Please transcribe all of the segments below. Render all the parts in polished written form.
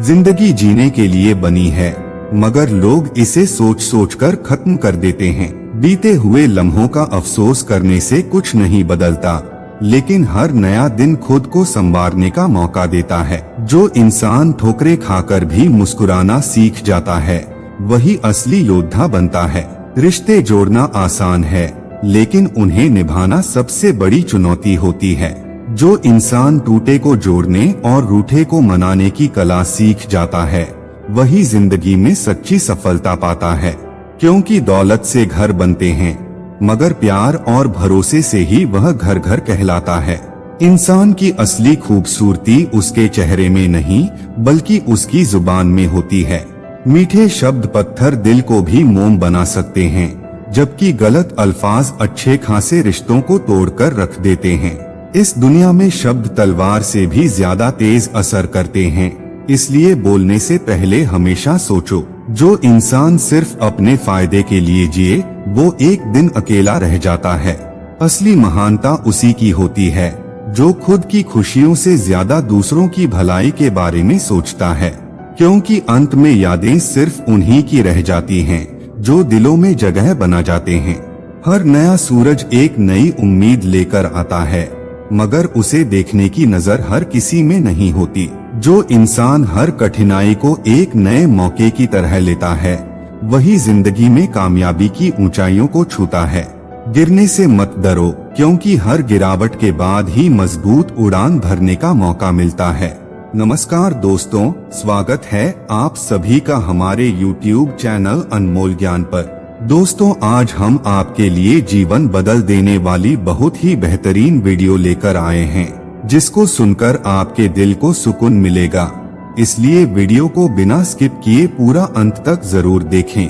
जिंदगी जीने के लिए बनी है, मगर लोग इसे सोच सोच कर खत्म कर देते हैं। बीते हुए लम्हों का अफसोस करने से कुछ नहीं बदलता, लेकिन हर नया दिन खुद को संवारने का मौका देता है। जो इंसान ठोकरें खाकर भी मुस्कुराना सीख जाता है, वही असली योद्धा बनता है। रिश्ते जोड़ना आसान है, लेकिन उन्हें निभाना सबसे बड़ी चुनौती होती है। जो इंसान टूटे को जोड़ने और रूठे को मनाने की कला सीख जाता है, वही जिंदगी में सच्ची सफलता पाता है। क्योंकि दौलत से घर बनते हैं, मगर प्यार और भरोसे से ही वह घर घर कहलाता है। इंसान की असली खूबसूरती उसके चेहरे में नहीं, बल्कि उसकी जुबान में होती है। मीठे शब्द पत्थर दिल को भी मोम बना सकते हैं, जबकि गलत अल्फाज अच्छे खासे रिश्तों को तोड़कर रख देते हैं। इस दुनिया में शब्द तलवार से भी ज्यादा तेज असर करते हैं, इसलिए बोलने से पहले हमेशा सोचो। जो इंसान सिर्फ अपने फायदे के लिए जिए, वो एक दिन अकेला रह जाता है। असली महानता उसी की होती है जो खुद की खुशियों से ज्यादा दूसरों की भलाई के बारे में सोचता है। क्योंकि अंत में यादें सिर्फ उन्हीं की रह जाती हैं जो दिलों में जगह बना जाते हैं। हर नया सूरज एक नई उम्मीद लेकर आता है, मगर उसे देखने की नजर हर किसी में नहीं होती। जो इंसान हर कठिनाई को एक नए मौके की तरह लेता है, वही जिंदगी में कामयाबी की ऊंचाइयों को छूता है। गिरने से मत डरो, क्योंकि हर गिरावट के बाद ही मजबूत उड़ान भरने का मौका मिलता है। नमस्कार दोस्तों, स्वागत है आप सभी का हमारे YouTube चैनल अनमोल ज्ञान पर। दोस्तों, आज हम आपके लिए जीवन बदल देने वाली बहुत ही बेहतरीन वीडियो लेकर आए हैं, जिसको सुनकर आपके दिल को सुकून मिलेगा। इसलिए वीडियो को बिना स्किप किए पूरा अंत तक जरूर देखें।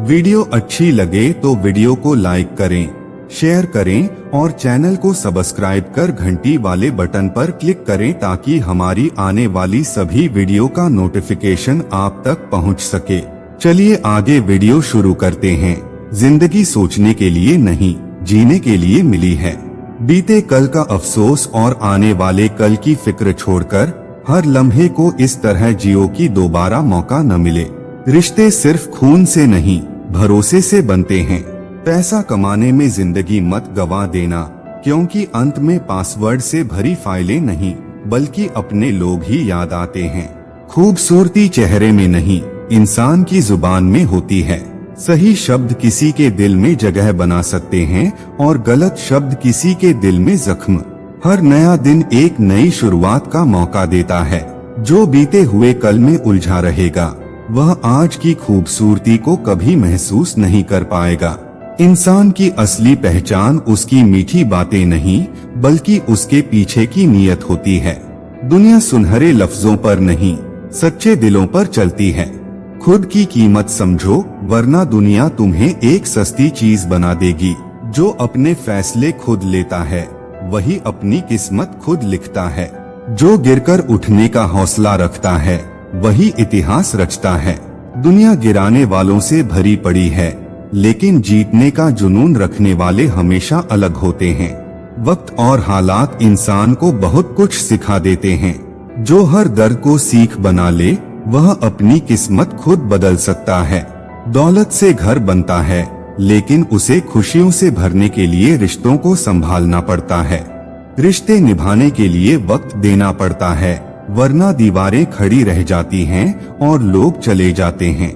वीडियो अच्छी लगे तो वीडियो को लाइक करें, शेयर करें और चैनल को सब्सक्राइब कर घंटी वाले बटन पर क्लिक करें, ताकि हमारी आने वाली सभी वीडियो का नोटिफिकेशन आप तक पहुंच सके। चलिए आगे वीडियो शुरू करते हैं। जिंदगी सोचने के लिए नहीं, जीने के लिए मिली है। बीते कल का अफसोस और आने वाले कल की फिक्र छोड़कर हर लम्हे को इस तरह जियो कि दोबारा मौका न मिले। रिश्ते सिर्फ खून से नहीं, भरोसे से बनते हैं। पैसा कमाने में जिंदगी मत गवा देना, क्योंकि अंत में पासवर्ड से भरी फाइलें नहीं, बल्कि अपने लोग ही याद आते हैं। खूबसूरती चेहरे में नहीं, इंसान की जुबान में होती है। सही शब्द किसी के दिल में जगह बना सकते हैं और गलत शब्द किसी के दिल में जख्म। हर नया दिन एक नई शुरुआत का मौका देता है। जो बीते हुए कल में उलझा रहेगा, वह आज की खूबसूरती को कभी महसूस नहीं कर पाएगा। इंसान की असली पहचान उसकी मीठी बातें नहीं, बल्कि उसके पीछे की नीयत होती है। दुनिया सुनहरे लफ्जों पर नहीं, सच्चे दिलों पर चलती है। खुद की कीमत समझो, वरना दुनिया तुम्हें एक सस्ती चीज बना देगी। जो अपने फैसले खुद लेता है, वही अपनी किस्मत खुद लिखता है। जो गिरकर उठने का हौसला रखता है, वही इतिहास रचता है। दुनिया गिराने वालों से भरी पड़ी है, लेकिन जीतने का जुनून रखने वाले हमेशा अलग होते हैं। वक्त और हालात इंसान को बहुत कुछ सिखा देते हैं। जो हर दर्द को सीख बना ले, वह अपनी किस्मत खुद बदल सकता है। दौलत से घर बनता है, लेकिन उसे खुशियों से भरने के लिए रिश्तों को संभालना पड़ता है। रिश्ते निभाने के लिए वक्त देना पड़ता है, वरना दीवारें खड़ी रह जाती हैं और लोग चले जाते हैं।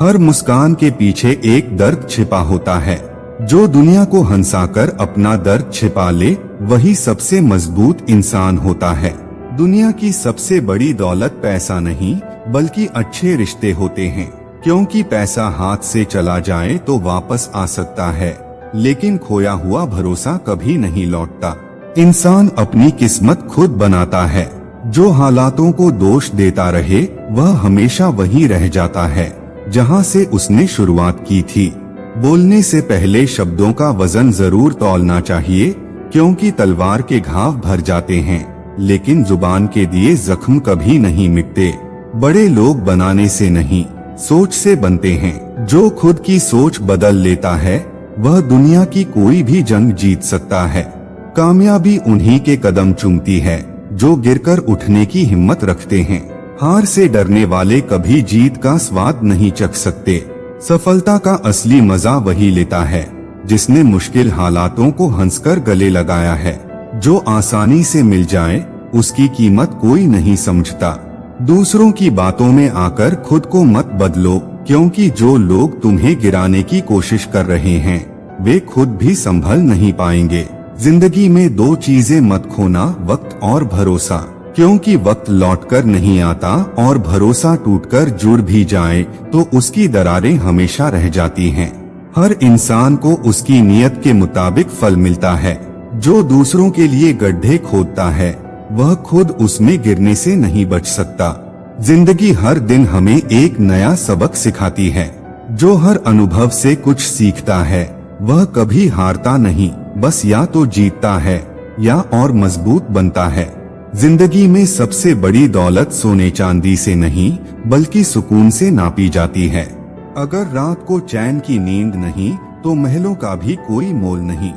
हर मुस्कान के पीछे एक दर्द छिपा होता है। जो दुनिया को हंसाकर अपना दर्द छिपा ले, वही सबसे मजबूत इंसान होता है। दुनिया की सबसे बड़ी दौलत पैसा नहीं, बल्कि अच्छे रिश्ते होते हैं। क्योंकि पैसा हाथ से चला जाए तो वापस आ सकता है, लेकिन खोया हुआ भरोसा कभी नहीं लौटता। इंसान अपनी किस्मत खुद बनाता है। जो हालातों को दोष देता रहे, वह हमेशा वहीं रह जाता है जहां से उसने शुरुआत की थी। बोलने से पहले शब्दों का वजन जरूर तौलना चाहिए, क्योंकि तलवार के घाव भर जाते हैं, लेकिन जुबान के दिए जख्म कभी नहीं मिटते। बड़े लोग बनाने से नहीं, सोच से बनते हैं। जो खुद की सोच बदल लेता है, वह दुनिया की कोई भी जंग जीत सकता है। कामयाबी उन्हीं के कदम चूमती है जो गिरकर उठने की हिम्मत रखते हैं। हार से डरने वाले कभी जीत का स्वाद नहीं चख सकते। सफलता का असली मजा वही लेता है जिसने मुश्किल हालातों को हंसकर गले लगाया है। जो आसानी से मिल जाए उसकी कीमत कोई नहीं समझता। दूसरों की बातों में आकर खुद को मत बदलो, क्योंकि जो लोग तुम्हें गिराने की कोशिश कर रहे हैं वे खुद भी संभल नहीं पाएंगे। जिंदगी में दो चीजें मत खोना, वक्त और भरोसा, क्योंकि वक्त लौटकर नहीं आता और भरोसा टूटकर जुड़ भी जाए तो उसकी दरारें हमेशा रह जाती हैं। हर इंसान को उसकी नीयत के मुताबिक फल मिलता है। जो दूसरों के लिए गड्ढे खोदता है वह खुद उसमें गिरने से नहीं बच सकता। जिंदगी हर दिन हमें एक नया सबक सिखाती है। जो हर अनुभव से कुछ सीखता है वह कभी हारता नहीं, बस या तो जीतता है या और मजबूत बनता है। जिंदगी में सबसे बड़ी दौलत सोने चांदी से नहीं बल्कि सुकून से नापी जाती है। अगर रात को चैन की नींद नहीं तो महलों का भी कोई मोल नहीं।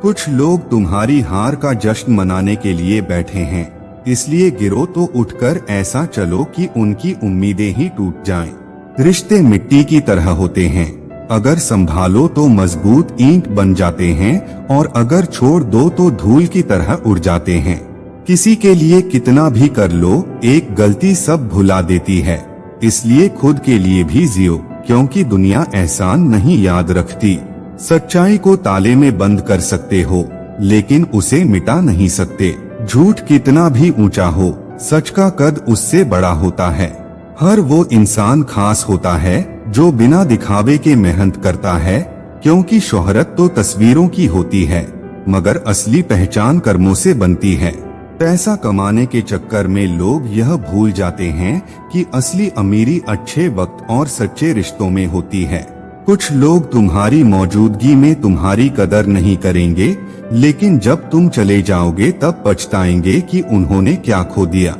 कुछ लोग तुम्हारी हार का जश्न मनाने के लिए बैठे हैं, इसलिए गिरो तो उठकर ऐसा चलो कि उनकी उम्मीदें ही टूट जाएं। रिश्ते मिट्टी की तरह होते हैं, अगर संभालो तो मजबूत ईंट बन जाते हैं और अगर छोड़ दो तो धूल की तरह उड़ जाते हैं। किसी के लिए कितना भी कर लो, एक गलती सब भुला देती है। इसलिए खुद के लिए भी जियो, क्योंकि दुनिया एहसान नहीं याद रखती। सच्चाई को ताले में बंद कर सकते हो लेकिन उसे मिटा नहीं सकते। झूठ कितना भी ऊंचा हो, सच का कद उससे बड़ा होता है। हर वो इंसान खास होता है जो बिना दिखावे के मेहनत करता है, क्योंकि शोहरत तो तस्वीरों की होती है मगर असली पहचान कर्मों से बनती है। पैसा कमाने के चक्कर में लोग यह भूल जाते हैं कि असली अमीरी अच्छे वक्त और सच्चे रिश्तों में होती है। कुछ लोग तुम्हारी मौजूदगी में तुम्हारी कदर नहीं करेंगे, लेकिन जब तुम चले जाओगे तब पछताएंगे कि उन्होंने क्या खो दिया।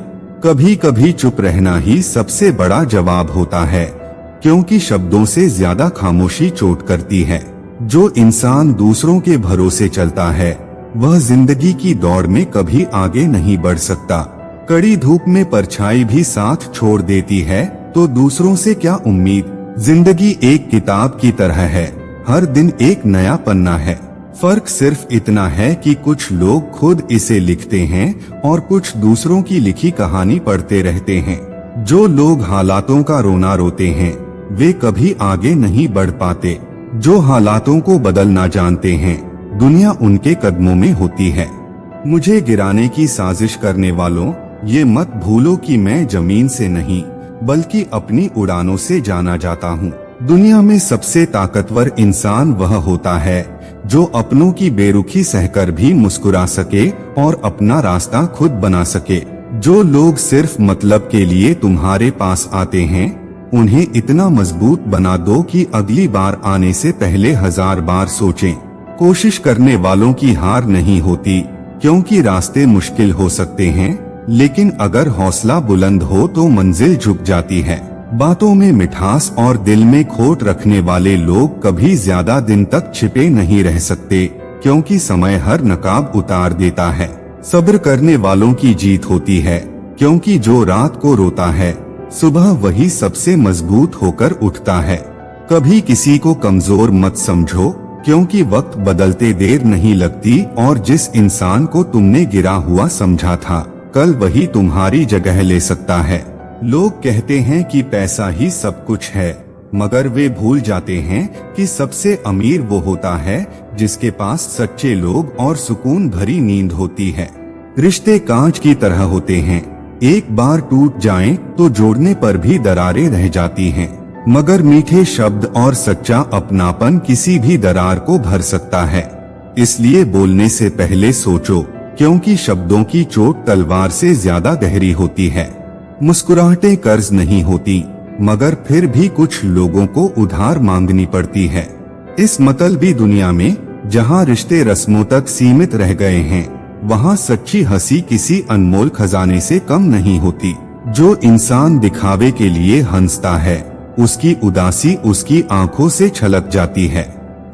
कभी कभी चुप रहना ही सबसे बड़ा जवाब होता है, क्योंकि शब्दों से ज्यादा खामोशी चोट करती है। जो इंसान दूसरों के भरोसे चलता है वह जिंदगी की दौड़ में कभी आगे नहीं बढ़ सकता। कड़ी धूप में परछाई भी साथ छोड़ देती है तो दूसरों से क्या उम्मीद। जिंदगी एक किताब की तरह है, हर दिन एक नया पन्ना है। फर्क सिर्फ इतना है कि कुछ लोग खुद इसे लिखते हैं और कुछ दूसरों की लिखी कहानी पढ़ते रहते हैं। जो लोग हालातों का रोना रोते हैं वे कभी आगे नहीं बढ़ पाते। जो हालातों को बदलना जानते हैं दुनिया उनके कदमों में होती है। मुझे गिराने की साजिश करने वालों, ये मत भूलो कि मैं जमीन से नहीं बल्कि अपनी उड़ानों से जाना जाता हूँ। दुनिया में सबसे ताकतवर इंसान वह होता है जो अपनों की बेरुखी सहकर भी मुस्कुरा सके और अपना रास्ता खुद बना सके। जो लोग सिर्फ मतलब के लिए तुम्हारे पास आते हैं उन्हें इतना मजबूत बना दो कि अगली बार आने से पहले 1000 बार सोचें। कोशिश करने वालों की हार नहीं होती, क्योंकि रास्ते मुश्किल हो सकते हैं, लेकिन अगर हौसला बुलंद हो तो मंजिल झुक जाती है। बातों में मिठास और दिल में खोट रखने वाले लोग कभी ज्यादा दिन तक छिपे नहीं रह सकते, क्योंकि समय हर नकाब उतार देता है। सब्र करने वालों की जीत होती है, क्योंकि जो रात को रोता है सुबह वही सबसे मजबूत होकर उठता है। कभी किसी को कमजोर मत समझो, क्योंकि वक्त बदलते देर नहीं लगती और जिस इंसान को तुमने गिरा हुआ समझा था कल वही तुम्हारी जगह ले सकता है। लोग कहते हैं कि पैसा ही सब कुछ है, मगर वे भूल जाते हैं कि सबसे अमीर वो होता है जिसके पास सच्चे लोग और सुकून भरी नींद होती है। रिश्ते कांच की तरह होते हैं, एक बार टूट जाएं तो जोड़ने पर भी दरारें रह जाती हैं, मगर मीठे शब्द और सच्चा अपनापन किसी भी दरार को भर सकता है। इसलिए बोलने से पहले सोचो, क्योंकि शब्दों की चोट तलवार से ज्यादा गहरी होती है। मुस्कुराहटें कर्ज नहीं होती, मगर फिर भी कुछ लोगों को उधार मांगनी पड़ती है। इस मतलबी दुनिया में जहां रिश्ते रस्मों तक सीमित रह गए हैं, वहां सच्ची हंसी किसी अनमोल खजाने से कम नहीं होती। जो इंसान दिखावे के लिए हंसता है उसकी उदासी उसकी आंखों से छलक जाती है,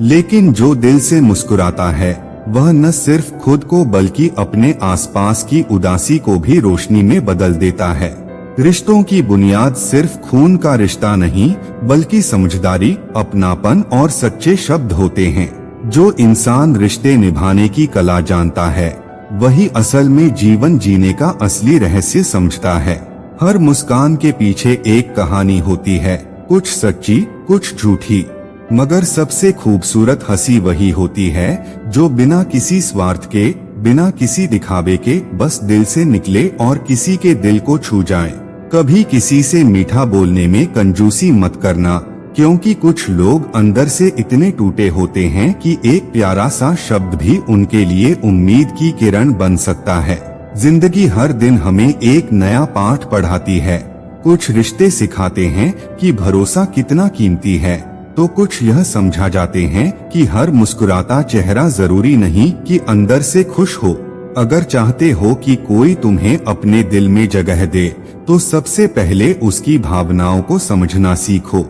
लेकिन जो दिल से मुस्कुराता है वह न सिर्फ खुद को बल्कि अपने आसपास की उदासी को भी रोशनी में बदल देता है। रिश्तों की बुनियाद सिर्फ खून का रिश्ता नहीं, बल्कि समझदारी, अपनापन और सच्चे शब्द होते हैं। जो इंसान रिश्ते निभाने की कला जानता है, वही असल में जीवन जीने का असली रहस्य समझता है। हर मुस्कान के पीछे एक कहानी होती है, कुछ सच्ची, कुछ झूठी, मगर सबसे खूबसूरत हंसी वही होती है जो बिना किसी स्वार्थ के, बिना किसी दिखावे के बस दिल से निकले और किसी के दिल को छू जाए। कभी किसी से मीठा बोलने में कंजूसी मत करना, क्योंकि कुछ लोग अंदर से इतने टूटे होते हैं कि एक प्यारा सा शब्द भी उनके लिए उम्मीद की किरण बन सकता है। जिंदगी हर दिन हमें एक नया पाठ पढ़ाती है। कुछ रिश्ते सिखाते हैं कि भरोसा कितना कीमती है, तो कुछ यह समझा जाते हैं कि हर मुस्कुराता चेहरा जरूरी नहीं कि अंदर से खुश हो। अगर चाहते हो कि कोई तुम्हें अपने दिल में जगह दे, तो सबसे पहले उसकी भावनाओं को समझना सीखो,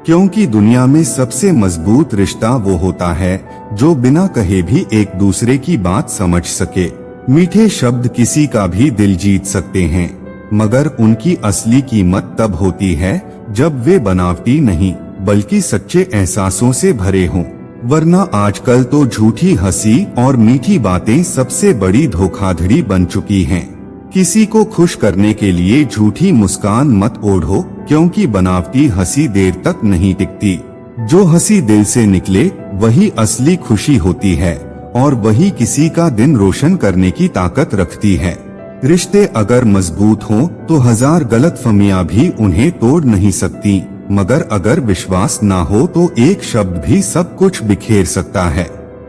क्योंकि दुनिया में सबसे मजबूत रिश्ता वो होता है जो बिना कहे भी एक दूसरे की बात समझ सके। मीठे शब्द किसी का भी दिल जीत सकते हैं, मगर उनकी असली कीमत तब होती है जब वे बनावटी नहीं, बल्कि सच्चे एहसासों से भरे हों। वरना आजकल तो झूठी हंसी और मीठी बातें सबसे बड़ी धोखाधड़ी बन चुकी हैं। किसी को खुश करने के लिए झूठी मुस्कान मत ओढ़ो, क्योंकि बनावटी हंसी देर तक नहीं टिकती। जो हंसी दिल से निकले वही असली खुशी होती है, और वही किसी का दिन रोशन करने की ताकत रखती है। रिश्ते अगर मजबूत हों तो हजार गलतफहमियां भी उन्हें तोड़ नहीं सकती, मगर अगर विश्वास ना हो तो एक शब्द भी सब कुछ बिखेर सकता है।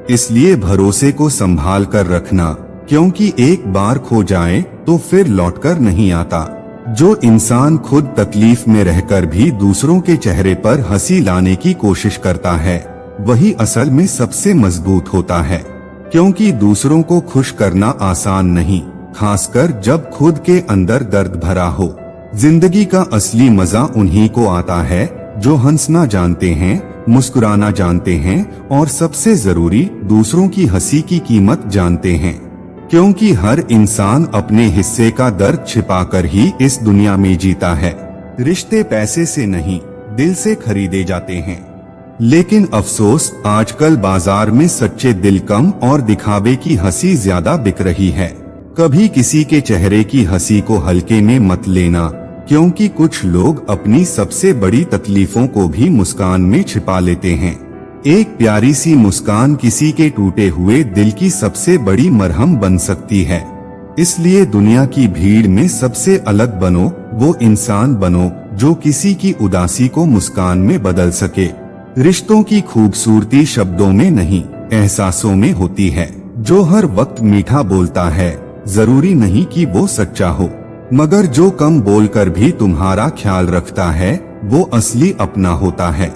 इसलिए भरोसे को संभाल कर रखना, क्योंकि एक बार खो जाए तो फिर लौटकर नहीं आता। जो इंसान खुद तकलीफ में रहकर भी दूसरों के चेहरे पर हंसी लाने की कोशिश करता है, वही असल में सबसे मजबूत होता है। क्योंकि दूसरों को खुश करना आसान नहीं, खासकर जब खुद के अंदर दर्द भरा हो। जिंदगी का असली मजा उन्हीं को आता है जो हंसना जानते हैं, मुस्कुराना जानते हैं और सबसे जरूरी दूसरों की हंसी की कीमत जानते हैं। क्योंकि हर इंसान अपने हिस्से का दर्द छिपाकर ही इस दुनिया में जीता है। रिश्ते पैसे से नहीं, दिल से खरीदे जाते हैं। लेकिन अफसोस, आजकल बाजार में सच्चे दिल कम और दिखावे की हंसी ज्यादा बिक रही है। कभी किसी के चेहरे की हंसी को हल्के में मत लेना, क्योंकि कुछ लोग अपनी सबसे बड़ी तकलीफों को भी मुस्कान में छिपा लेते हैं। एक प्यारी सी मुस्कान किसी के टूटे हुए दिल की सबसे बड़ी मरहम बन सकती है। इसलिए दुनिया की भीड़ में सबसे अलग बनो, वो इंसान बनो जो किसी की उदासी को मुस्कान में बदल सके। रिश्तों की खूबसूरती शब्दों में नहीं, एहसासों में होती है। जो हर वक्त मीठा बोलता है, जरूरी नहीं कि वो सच्चा हो, मगर जो कम बोलकर भी तुम्हारा ख्याल रखता है, वो असली अपना होता है।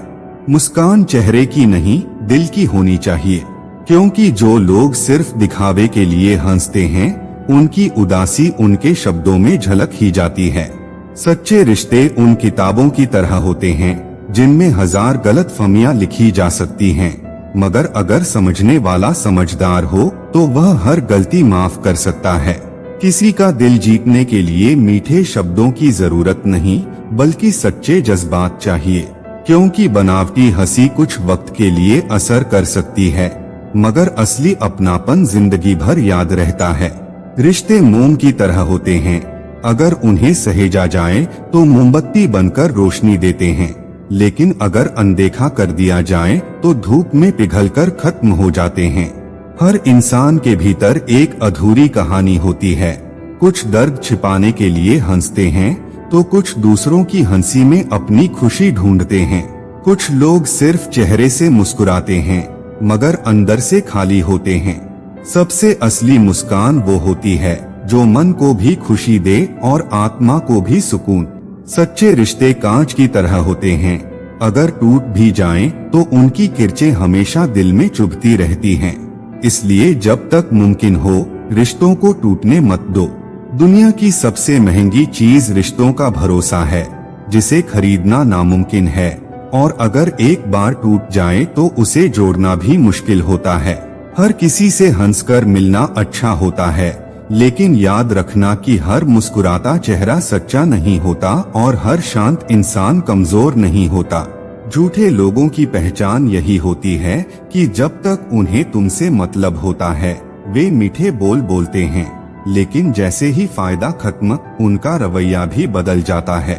मुस्कान चेहरे की नहीं, दिल की होनी चाहिए, क्योंकि जो लोग सिर्फ दिखावे के लिए हंसते हैं, उनकी उदासी उनके शब्दों में झलक ही जाती है। सच्चे रिश्ते उन किताबों की तरह होते हैं जिनमें हजार गलतफहमियां लिखी जा सकती हैं, मगर अगर समझने वाला समझदार हो तो वह हर गलती माफ कर सकता है। किसी का दिल जीतने के लिए मीठे शब्दों की जरूरत नहीं, बल्कि सच्चे जज्बात चाहिए। क्योंकि बनावटी हंसी कुछ वक्त के लिए असर कर सकती है, मगर असली अपनापन जिंदगी भर याद रहता है। रिश्ते मोम की तरह होते हैं, अगर उन्हें सहेजा जाए तो मोमबत्ती बनकर रोशनी देते हैं, लेकिन अगर अनदेखा कर दिया जाए तो धूप में पिघलकर खत्म हो जाते हैं। हर इंसान के भीतर एक अधूरी कहानी होती है। कुछ दर्द छिपाने के लिए हंसते हैं, तो कुछ दूसरों की हंसी में अपनी खुशी ढूंढते हैं। कुछ लोग सिर्फ चेहरे से मुस्कुराते हैं, मगर अंदर से खाली होते हैं। सबसे असली मुस्कान वो होती है जो मन को भी खुशी दे और आत्मा को भी सुकून। सच्चे रिश्ते कांच की तरह होते हैं, अगर टूट भी जाएं तो उनकी किरचें हमेशा दिल में चुभती रहती हैं। इसलिए जब तक मुमकिन हो रिश्तों को टूटने मत दो। दुनिया की सबसे महंगी चीज रिश्तों का भरोसा है, जिसे खरीदना नामुमकिन है, और अगर एक बार टूट जाए तो उसे जोड़ना भी मुश्किल होता है। हर किसी से हंसकर मिलना अच्छा होता है, लेकिन याद रखना कि हर मुस्कुराता चेहरा सच्चा नहीं होता और हर शांत इंसान कमजोर नहीं होता। झूठे लोगों की पहचान यही होती है कि जब तक उन्हें तुमसे मतलब होता है वे मीठे बोल बोलते हैं, लेकिन जैसे ही फायदा खत्म उनका रवैया भी बदल जाता है।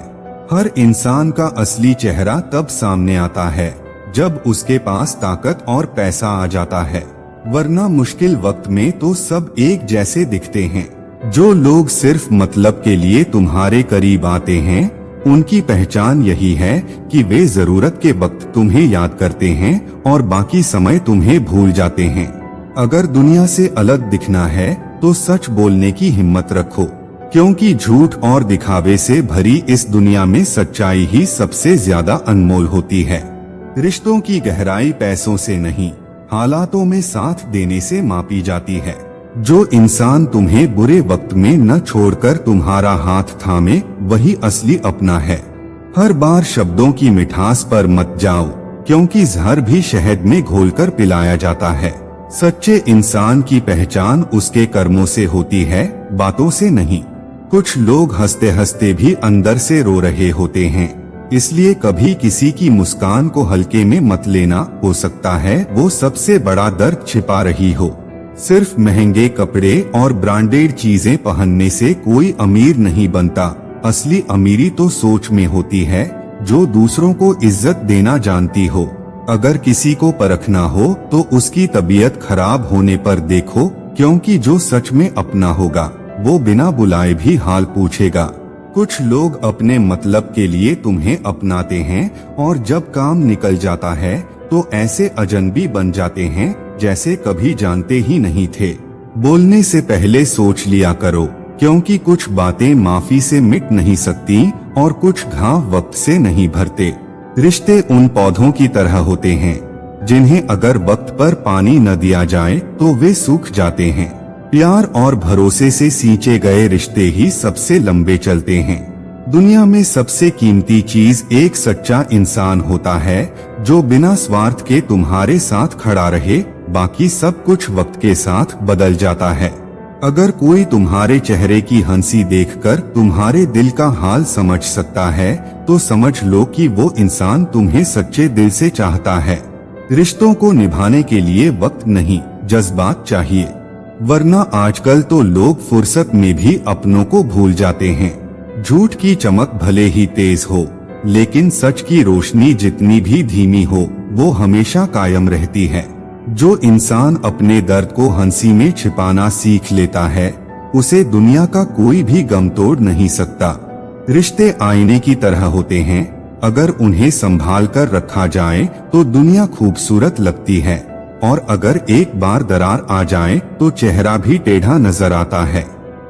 हर इंसान का असली चेहरा तब सामने आता है जब उसके पास ताकत और पैसा आ जाता है, वरना मुश्किल वक्त में तो सब एक जैसे दिखते हैं। जो लोग सिर्फ मतलब के लिए तुम्हारे करीब आते हैं उनकी पहचान यही है कि वे जरूरत के वक्त तुम्हें याद करते हैं और बाकी समय तुम्हें भूल जाते हैं। अगर दुनिया से अलग दिखना है तो सच बोलने की हिम्मत रखो, क्योंकि झूठ और दिखावे से भरी इस दुनिया में सच्चाई ही सबसे ज्यादा अनमोल होती है। रिश्तों की गहराई पैसों से नहीं, हालातों में साथ देने से मापी जाती है। जो इंसान तुम्हें बुरे वक्त में न छोड़कर तुम्हारा हाथ थामे वही असली अपना है। हर बार शब्दों की मिठास पर मत जाओ, क्योंकि जहर भी शहद में घोलकर पिलाया जाता है। सच्चे इंसान की पहचान उसके कर्मों से होती है, बातों से नहीं। कुछ लोग हंसते हंसते भी अंदर से रो रहे होते हैं, इसलिए कभी किसी की मुस्कान को हल्के में मत लेना, हो सकता है वो सबसे बड़ा दर्द छिपा रही हो। सिर्फ महंगे कपड़े और ब्रांडेड चीजें पहनने से कोई अमीर नहीं बनता। असली अमीरी तो सोच में होती है, जो दूसरों को इज्जत देना जानती हो। अगर किसी को परखना हो तो उसकी तबीयत खराब होने पर देखो, क्योंकि जो सच में अपना होगा वो बिना बुलाए भी हाल पूछेगा। कुछ लोग अपने मतलब के लिए तुम्हें अपनाते हैं और जब काम निकल जाता है तो ऐसे अजनबी बन जाते हैं जैसे कभी जानते ही नहीं थे। बोलने से पहले सोच लिया करो, क्योंकि कुछ बातें माफी से मिट नहीं सकती और कुछ घाव वक्त से नहीं भरते। रिश्ते उन पौधों की तरह होते हैं जिन्हें अगर वक्त पर पानी न दिया जाए तो वे सूख जाते हैं। प्यार और भरोसे से सींचे गए रिश्ते ही सबसे लंबे चलते हैं। दुनिया में सबसे कीमती चीज एक सच्चा इंसान होता है, जो बिना स्वार्थ के तुम्हारे साथ खड़ा रहे। बाकी सब कुछ वक्त के साथ बदल जाता है। अगर कोई तुम्हारे चेहरे की हंसी देखकर तुम्हारे दिल का हाल समझ सकता है तो समझ लो कि वो इंसान तुम्हें सच्चे दिल से चाहता है। रिश्तों को निभाने के लिए वक्त नहीं, जज्बात चाहिए, वरना आजकल तो लोग फुर्सत में भी अपनों को भूल जाते हैं। झूठ की चमक भले ही तेज हो, लेकिन सच की रोशनी जितनी भी धीमी हो वो हमेशा कायम रहती है। जो इंसान अपने दर्द को हंसी में छिपाना सीख लेता है उसे दुनिया का कोई भी गम तोड़ नहीं सकता। रिश्ते आईने की तरह होते हैं, अगर उन्हें संभाल कर रखा जाए तो दुनिया खूबसूरत लगती है, और अगर एक बार दरार आ जाए तो चेहरा भी टेढ़ा नजर आता है।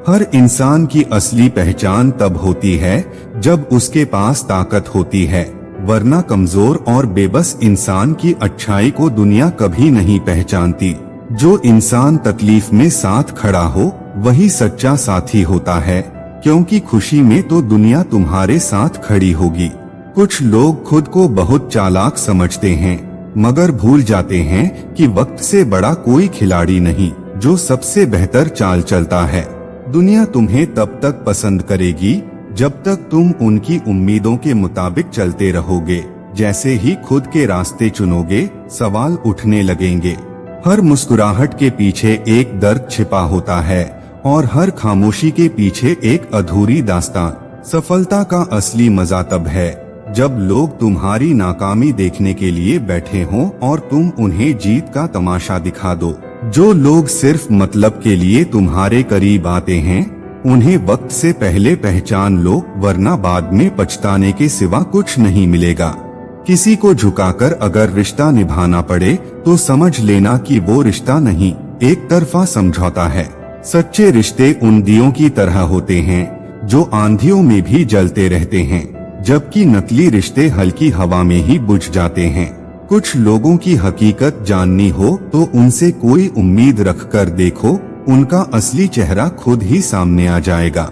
हर इंसान की असली पहचान तब होती है जब उसके पास ताकत होती है, वरना कमजोर और बेबस इंसान की अच्छाई को दुनिया कभी नहीं पहचानती। जो इंसान तकलीफ में साथ खड़ा हो वही सच्चा साथी होता है, क्योंकि खुशी में तो दुनिया तुम्हारे साथ खड़ी होगी। कुछ लोग खुद को बहुत चालाक समझते हैं, मगर भूल जाते हैं कि वक्त से बड़ा कोई खिलाड़ी नहीं जो सबसे बेहतर चाल चलता है। दुनिया तुम्हें तब तक पसंद करेगी जब तक तुम उनकी उम्मीदों के मुताबिक चलते रहोगे। जैसे ही खुद के रास्ते चुनोगे सवाल उठने लगेंगे। हर मुस्कुराहट के पीछे एक दर्द छिपा होता है और हर खामोशी के पीछे एक अधूरी दास्तान। सफलता का असली मजा तब है जब लोग तुम्हारी नाकामी देखने के लिए बैठे हों और तुम उन्हें जीत का तमाशा दिखा दो। जो लोग सिर्फ मतलब के लिए तुम्हारे करीब आते हैं उन्हें वक्त से पहले पहचान लो, वरना बाद में पछताने के सिवा कुछ नहीं मिलेगा। किसी को झुकाकर अगर रिश्ता निभाना पड़े तो समझ लेना कि वो रिश्ता नहीं, एक तरफा समझौता है। सच्चे रिश्ते उन दियों की तरह होते हैं जो आंधियों में भी जलते रहते हैं, जबकि नकली रिश्ते हल्की हवा में ही बुझ जाते हैं। कुछ लोगों की हकीकत जाननी हो तो उनसे कोई उम्मीद रखकर देखो, उनका असली चेहरा खुद ही सामने आ जाएगा।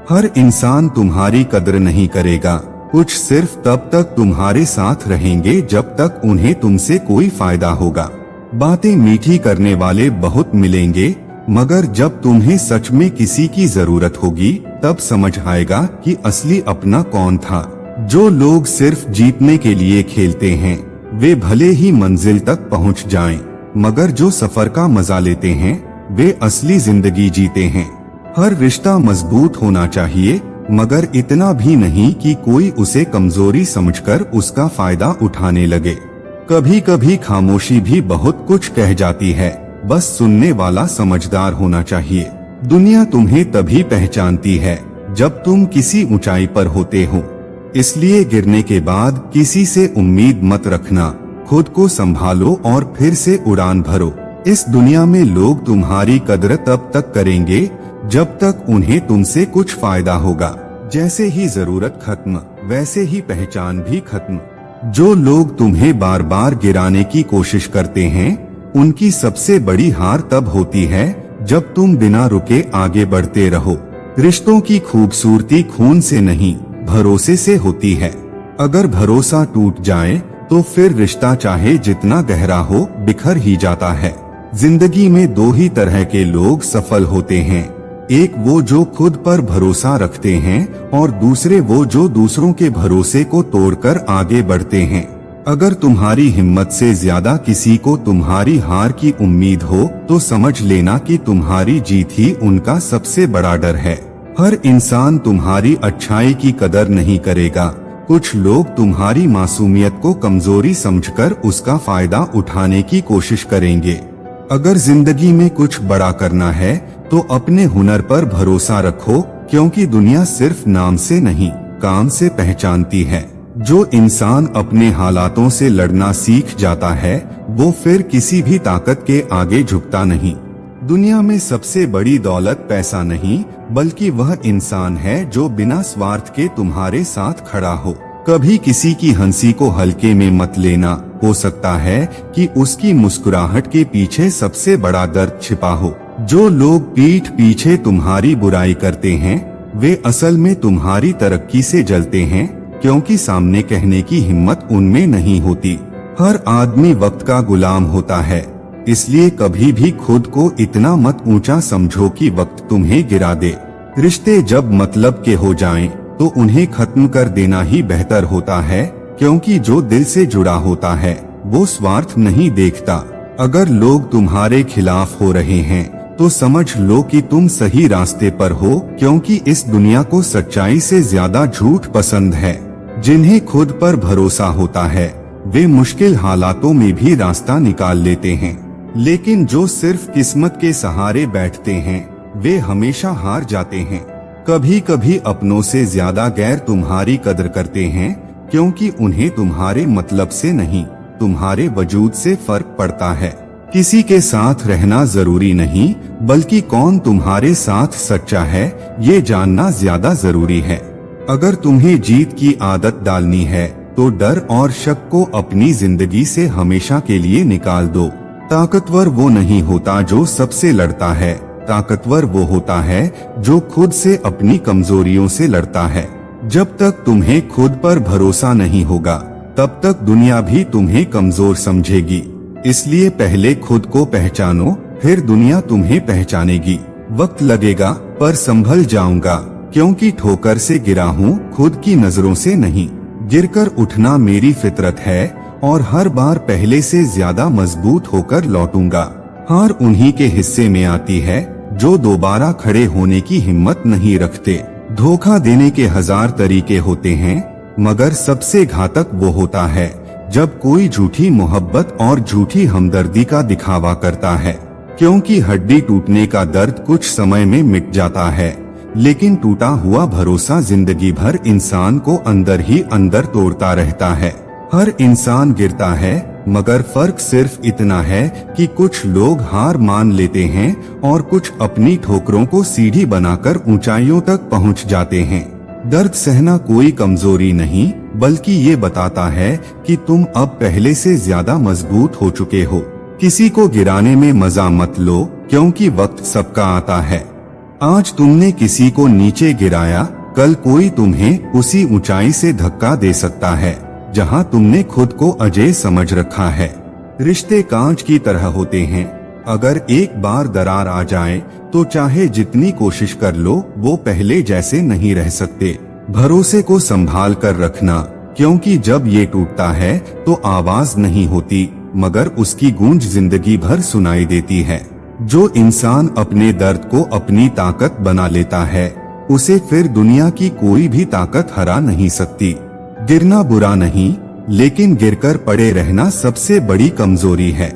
हर इंसान तुम्हारी कदर नहीं करेगा, कुछ सिर्फ तब तक तुम्हारे साथ रहेंगे जब तक उन्हें तुमसे कोई फायदा होगा। बातें मीठी करने वाले बहुत मिलेंगे, मगर जब तुम्हें सच में किसी की जरूरत होगी तब समझ आएगा कि असली अपना कौन था। जो लोग सिर्फ जीतने के लिए खेलते हैं वे भले ही मंजिल तक पहुंच जाएं, मगर जो सफर का मजा लेते हैं वे असली जिंदगी जीते हैं। हर रिश्ता मजबूत होना चाहिए, मगर इतना भी नहीं कि कोई उसे कमजोरी समझकर उसका फायदा उठाने लगे। कभी कभी खामोशी भी बहुत कुछ कह जाती है, बस सुनने वाला समझदार होना चाहिए। दुनिया तुम्हें तभी पहचानती है जब तुम किसी ऊंचाई पर होते हो, इसलिए गिरने के बाद किसी से उम्मीद मत रखना। खुद को संभालो और फिर से उड़ान भरो। इस दुनिया में लोग तुम्हारी कदर तब तक करेंगे जब तक उन्हें तुमसे कुछ फायदा होगा। जैसे ही जरूरत खत्म वैसे ही पहचान भी खत्म। जो लोग तुम्हें बार बार गिराने की कोशिश करते हैं उनकी सबसे बड़ी हार तब होती है जब तुम बिना रुके आगे बढ़ते रहो। रिश्तों की खूबसूरती खून से नहीं भरोसे से होती है। अगर भरोसा टूट जाए तो फिर रिश्ता चाहे जितना गहरा हो बिखर ही जाता है। जिंदगी में दो ही तरह के लोग सफल होते हैं, एक वो जो खुद पर भरोसा रखते हैं और दूसरे वो जो दूसरों के भरोसे को तोड़कर आगे बढ़ते हैं। अगर तुम्हारी हिम्मत से ज्यादा किसी को तुम्हारी हार की उम्मीद हो तो समझ लेना कि तुम्हारी जीत ही उनका सबसे बड़ा डर है। हर इंसान तुम्हारी अच्छाई की कदर नहीं करेगा। कुछ लोग तुम्हारी मासूमियत को कमजोरी समझकर उसका फायदा उठाने की कोशिश करेंगे। अगर जिंदगी में कुछ बड़ा करना है तो अपने हुनर पर भरोसा रखो, क्योंकि दुनिया सिर्फ नाम से नहीं काम से पहचानती है। जो इंसान अपने हालातों से लड़ना सीख जाता है वो फिर किसी भी ताकत के आगे झुकता नहीं। दुनिया में सबसे बड़ी दौलत पैसा नहीं बल्कि वह इंसान है जो बिना स्वार्थ के तुम्हारे साथ खड़ा हो। कभी किसी की हंसी को हल्के में मत लेना, हो सकता है कि उसकी मुस्कुराहट के पीछे सबसे बड़ा दर्द छिपा हो। जो लोग पीठ पीछे तुम्हारी बुराई करते हैं वे असल में तुम्हारी तरक्की से जलते हैं, क्योंकि सामने कहने की हिम्मत उनमें नहीं होती। हर आदमी वक्त का गुलाम होता है, इसलिए कभी भी खुद को इतना मत ऊंचा समझो कि वक्त तुम्हें गिरा दे। रिश्ते जब मतलब के हो जाएं, तो उन्हें खत्म कर देना ही बेहतर होता है, क्योंकि जो दिल से जुड़ा होता है वो स्वार्थ नहीं देखता। अगर लोग तुम्हारे खिलाफ हो रहे हैं तो समझ लो कि तुम सही रास्ते पर हो, क्योंकि इस दुनिया को सच्चाई से ज्यादा झूठ पसंद है। जिन्हें खुद पर भरोसा होता है वे मुश्किल हालातों में भी रास्ता निकाल लेते हैं, लेकिन जो सिर्फ किस्मत के सहारे बैठते हैं वे हमेशा हार जाते हैं। कभी कभी अपनों से ज्यादा गैर तुम्हारी कदर करते हैं, क्योंकि उन्हें तुम्हारे मतलब से नहीं तुम्हारे वजूद से फर्क पड़ता है। किसी के साथ रहना जरूरी नहीं बल्कि कौन तुम्हारे साथ सच्चा है ये जानना ज्यादा जरूरी है। अगर तुम्हें जीत की आदत डालनी है तो डर और शक को अपनी जिंदगी से हमेशा के लिए निकाल दो। ताकतवर वो नहीं होता जो सबसे लड़ता है, ताकतवर वो होता है जो खुद से अपनी कमजोरियों से लड़ता है। जब तक तुम्हें खुद पर भरोसा नहीं होगा तब तक दुनिया भी तुम्हें कमजोर समझेगी। इसलिए पहले खुद को पहचानो, फिर दुनिया तुम्हें पहचानेगी। वक्त लगेगा पर संभल जाऊंगा, क्योंकि ठोकर से गिरा हूँ खुद की नजरों से नहीं। गिरकर उठना मेरी फितरत है और हर बार पहले से ज्यादा मजबूत होकर लौटूंगा। हार उन्हीं के हिस्से में आती है जो दोबारा खड़े होने की हिम्मत नहीं रखते। धोखा देने के 1000 तरीके होते हैं, मगर सबसे घातक वो होता है जब कोई झूठी मोहब्बत और झूठी हमदर्दी का दिखावा करता है, क्योंकि हड्डी टूटने का दर्द कुछ समय में मिट जाता है, लेकिन टूटा हुआ भरोसा जिंदगी भर इंसान को अंदर ही अंदर तोड़ता रहता है। हर इंसान गिरता है, मगर फर्क सिर्फ इतना है कि कुछ लोग हार मान लेते हैं और कुछ अपनी ठोकरों को सीढ़ी बनाकर ऊंचाइयों तक पहुंच जाते हैं। दर्द सहना कोई कमजोरी नहीं बल्कि ये बताता है कि तुम अब पहले से ज्यादा मजबूत हो चुके हो। किसी को गिराने में मजा मत लो, क्योंकि वक्त सबका आता है। आज तुमने किसी को नीचे गिराया, कल कोई तुम्हें उसी ऊंचाई से धक्का दे सकता है जहां तुमने खुद को अजेय समझ रखा है। रिश्ते कांच की तरह होते हैं, अगर एक बार दरार आ जाए तो चाहे जितनी कोशिश कर लो वो पहले जैसे नहीं रह सकते। भरोसे को संभाल कर रखना, क्योंकि जब ये टूटता है तो आवाज नहीं होती मगर उसकी गूंज जिंदगी भर सुनाई देती है। जो इंसान अपने दर्द को अपनी ताकत बना लेता है उसे फिर दुनिया की कोई भी ताकत हरा नहीं सकती। गिरना बुरा नहीं, लेकिन गिरकर पड़े रहना सबसे बड़ी कमजोरी है।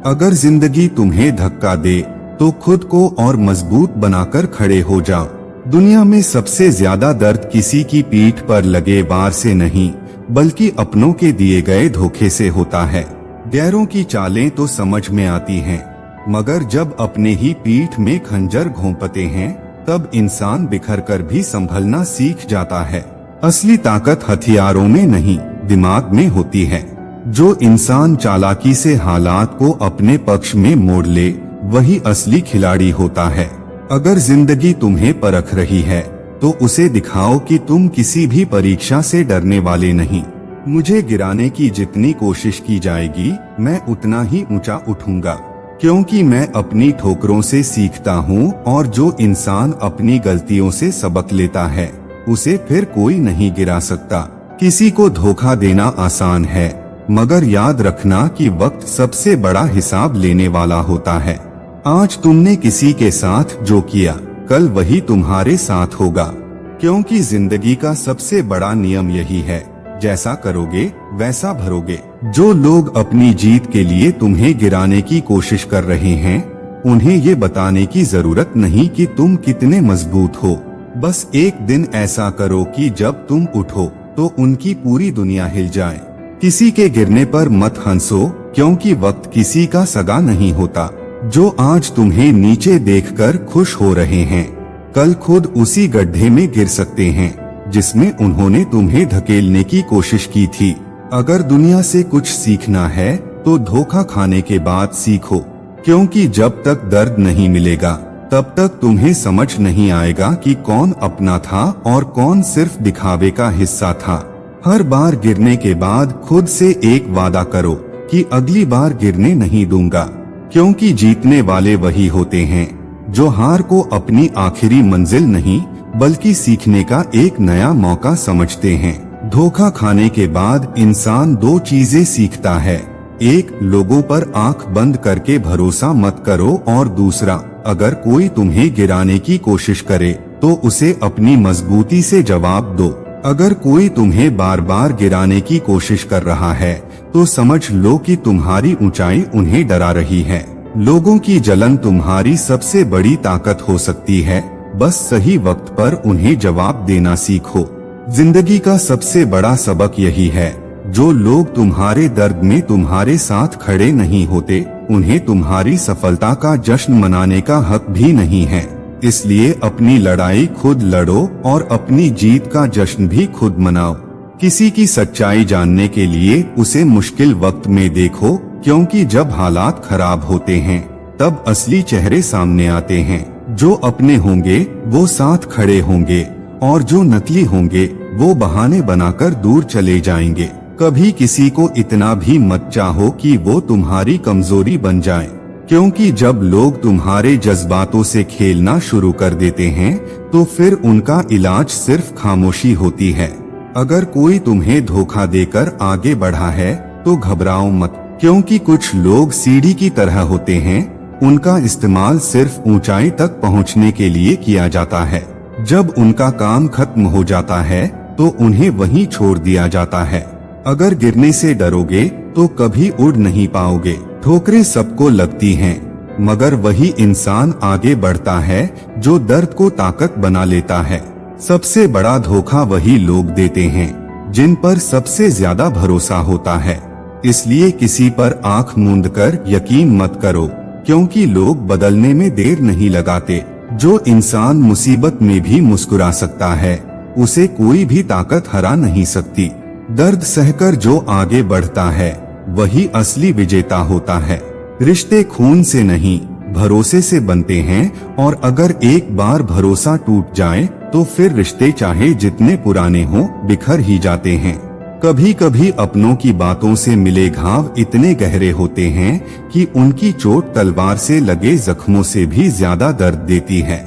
अगर जिंदगी तुम्हें धक्का दे तो खुद को और मजबूत बनाकर खड़े हो जाओ। दुनिया में सबसे ज्यादा दर्द किसी की पीठ पर लगे वार से नहीं, बल्कि अपनों के दिए गए धोखे से होता है। गैरों की चालें तो समझ में आती हैं, मगर जब अपने ही पीठ में खंजर घोंपते हैं तब इंसान बिखर कर भी संभलना सीख जाता है। असली ताकत हथियारों में नहीं, दिमाग में होती है। जो इंसान चालाकी से हालात को अपने पक्ष में मोड़ ले वही असली खिलाड़ी होता है। अगर जिंदगी तुम्हें परख रही है तो उसे दिखाओ कि तुम किसी भी परीक्षा से डरने वाले नहीं। मुझे गिराने की जितनी कोशिश की जाएगी मैं उतना ही ऊंचा उठूंगा, क्योंकि मैं अपनी ठोकरों से सीखता हूँ और जो इंसान अपनी गलतियों से सबक लेता है उसे फिर कोई नहीं गिरा सकता। किसी को धोखा देना आसान है, मगर याद रखना कि वक्त सबसे बड़ा हिसाब लेने वाला होता है। आज तुमने किसी के साथ जो किया कल वही तुम्हारे साथ होगा, क्योंकि जिंदगी का सबसे बड़ा नियम यही है, जैसा करोगे वैसा भरोगे। जो लोग अपनी जीत के लिए तुम्हें गिराने की कोशिश कर रहे हैं उन्हें ये बताने की जरूरत नहीं कि तुम कितने मजबूत हो। बस एक दिन ऐसा करो कि जब तुम उठो तो उनकी पूरी दुनिया हिल जाए। किसी के गिरने पर मत हंसो, क्योंकि वक्त किसी का सगा नहीं होता। जो आज तुम्हें नीचे देखकर खुश हो रहे हैं कल खुद उसी गड्ढे में गिर सकते हैं जिसमें उन्होंने तुम्हें धकेलने की कोशिश की थी। अगर दुनिया से कुछ सीखना है तो धोखा खाने के बाद सीखो, क्योंकि जब तक दर्द नहीं मिलेगा तब तक तुम्हें समझ नहीं आएगा कि कौन अपना था और कौन सिर्फ दिखावे का हिस्सा था। हर बार गिरने के बाद खुद से एक वादा करो कि अगली बार गिरने नहीं दूंगा, क्योंकि जीतने वाले वही होते हैं जो हार को अपनी आखिरी मंजिल नहीं बल्कि सीखने का एक नया मौका समझते हैं। धोखा खाने के बाद इंसान दो चीजें सीखता है, एक, लोगों पर आंख बंद करके भरोसा मत करो, और दूसरा, अगर कोई तुम्हें गिराने की कोशिश करे तो उसे अपनी मजबूती से जवाब दो। अगर कोई तुम्हें बार बार गिराने की कोशिश कर रहा है तो समझ लो कि तुम्हारी ऊंचाई उन्हें डरा रही है। लोगों की जलन तुम्हारी सबसे बड़ी ताकत हो सकती है, बस सही वक्त पर उन्हें जवाब देना सीखो। जिंदगी का सबसे बड़ा सबक यही है, जो लोग तुम्हारे दर्द में तुम्हारे साथ खड़े नहीं होते उन्हें तुम्हारी सफलता का जश्न मनाने का हक भी नहीं है। इसलिए अपनी लड़ाई खुद लड़ो और अपनी जीत का जश्न भी खुद मनाओ। किसी की सच्चाई जानने के लिए उसे मुश्किल वक्त में देखो, क्योंकि जब हालात खराब होते हैं तब असली चेहरे सामने आते हैं। जो अपने होंगे वो साथ खड़े होंगे और जो नकली होंगे वो बहाने बनाकर दूर चले जाएंगे। कभी किसी को इतना भी मत चाहो कि वो तुम्हारी कमजोरी बन जाए, क्योंकि जब लोग तुम्हारे जज्बातों से खेलना शुरू कर देते हैं तो फिर उनका इलाज सिर्फ खामोशी होती है। अगर कोई तुम्हें धोखा देकर आगे बढ़ा है तो घबराओ मत, क्योंकि कुछ लोग सीढ़ी की तरह होते हैं, उनका इस्तेमाल सिर्फ ऊंचाई तक पहुंचने के लिए किया जाता है। जब उनका काम खत्म हो जाता है तो उन्हें वहीं छोड़ दिया जाता है। अगर गिरने से डरोगे तो कभी उड़ नहीं पाओगे। ठोकरें सबको लगती हैं, मगर वही इंसान आगे बढ़ता है जो दर्द को ताकत बना लेता है। सबसे बड़ा धोखा वही लोग देते हैं जिन पर सबसे ज्यादा भरोसा होता है। इसलिए किसी पर आंख मूंद कर यकीन मत करो, क्योंकि लोग बदलने में देर नहीं लगाते। जो इंसान मुसीबत में भी मुस्कुरा सकता है उसे कोई भी ताकत हरा नहीं सकती। दर्द सहकर जो आगे बढ़ता है वही असली विजेता होता है। रिश्ते खून से नहीं भरोसे से बनते हैं, और अगर एक बार भरोसा टूट जाए तो फिर रिश्ते चाहे जितने पुराने हों बिखर ही जाते हैं। कभी कभी अपनों की बातों से मिले घाव इतने गहरे होते हैं कि उनकी चोट तलवार से लगे जख्मों से भी ज्यादा दर्द देती है।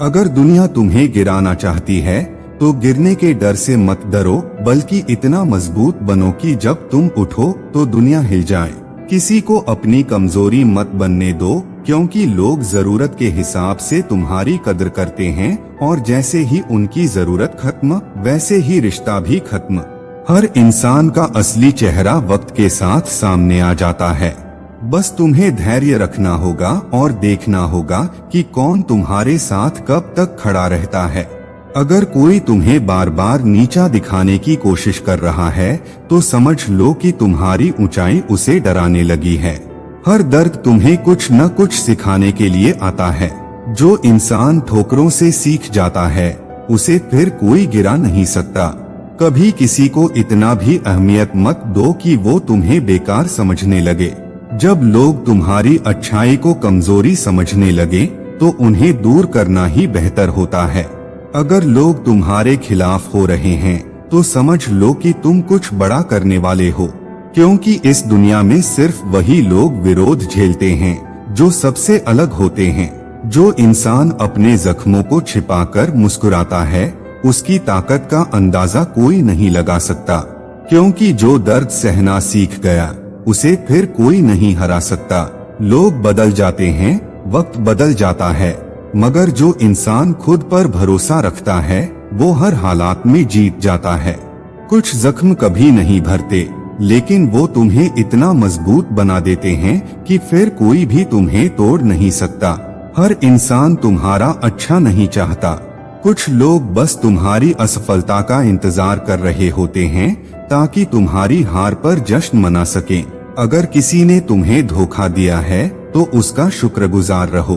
अगर दुनिया तुम्हें गिराना चाहती है तो गिरने के डर से मत डरो, बल्कि इतना मजबूत बनो कि जब तुम उठो तो दुनिया हिल जाए। किसी को अपनी कमजोरी मत बनने दो, क्योंकि लोग जरूरत के हिसाब से तुम्हारी कदर करते हैं और जैसे ही उनकी जरूरत खत्म वैसे ही रिश्ता भी खत्म। हर इंसान का असली चेहरा वक्त के साथ सामने आ जाता है। बस तुम्हें धैर्य रखना होगा और देखना होगा कि कौन तुम्हारे साथ कब तक खड़ा रहता है। अगर कोई तुम्हें बार बार नीचा दिखाने की कोशिश कर रहा है तो समझ लो कि तुम्हारी ऊंचाई उसे डराने लगी है। हर दर्द तुम्हें कुछ न कुछ सिखाने के लिए आता है। जो इंसान ठोकरों से सीख जाता है उसे फिर कोई गिरा नहीं सकता। कभी किसी को इतना भी अहमियत मत दो कि वो तुम्हें बेकार समझने लगे। जब लोग तुम्हारी अच्छाई को कमजोरी समझने लगे तो उन्हें दूर करना ही बेहतर होता है। अगर लोग तुम्हारे खिलाफ हो रहे हैं तो समझ लो कि तुम कुछ बड़ा करने वाले हो, क्योंकि इस दुनिया में सिर्फ वही लोग विरोध झेलते हैं जो सबसे अलग होते हैं। जो इंसान अपने जख्मों को छिपाकर मुस्कुराता है उसकी ताकत का अंदाजा कोई नहीं लगा सकता, क्योंकि जो दर्द सहना सीख गया उसे फिर कोई नहीं हरा सकता। लोग बदल जाते हैं, वक्त बदल जाता है, मगर जो इंसान खुद पर भरोसा रखता है वो हर हालात में जीत जाता है। कुछ जख्म कभी नहीं भरते, लेकिन वो तुम्हें इतना मजबूत बना देते हैं कि फिर कोई भी तुम्हें तोड़ नहीं सकता। हर इंसान तुम्हारा अच्छा नहीं चाहता। कुछ लोग बस तुम्हारी असफलता का इंतजार कर रहे होते हैं ताकि तुम्हारी हार पर जश्न मना सकें। अगर किसी ने तुम्हें धोखा दिया है तो उसका शुक्रगुजार रहो,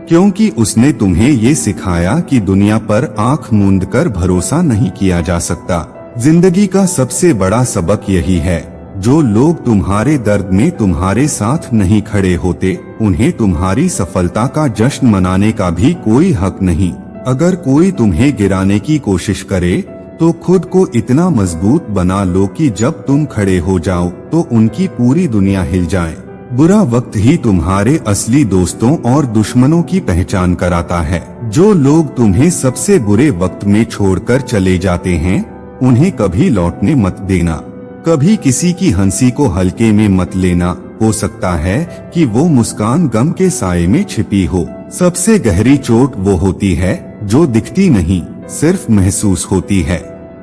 क्योंकि उसने तुम्हें ये सिखाया कि दुनिया पर आंख मूंद कर भरोसा नहीं किया जा सकता। जिंदगी का सबसे बड़ा सबक यही है, जो लोग तुम्हारे दर्द में तुम्हारे साथ नहीं खड़े होते उन्हें तुम्हारी सफलता का जश्न मनाने का भी कोई हक नहीं। अगर कोई तुम्हें गिराने की कोशिश करे तो खुद को इतना मजबूत बना लो कि जब तुम खड़े हो जाओ तो उनकी पूरी दुनिया हिल जाए। बुरा वक्त ही तुम्हारे असली दोस्तों और दुश्मनों की पहचान कराता है। जो लोग तुम्हें सबसे बुरे वक्त में छोड़कर चले जाते हैं उन्हें कभी लौटने मत देना। कभी किसी की हंसी को हल्के में मत लेना, हो सकता है कि वो मुस्कान गम के साए में छिपी हो। सबसे गहरी चोट वो होती है जो दिखती नहीं, सिर्फ महसूस होती है।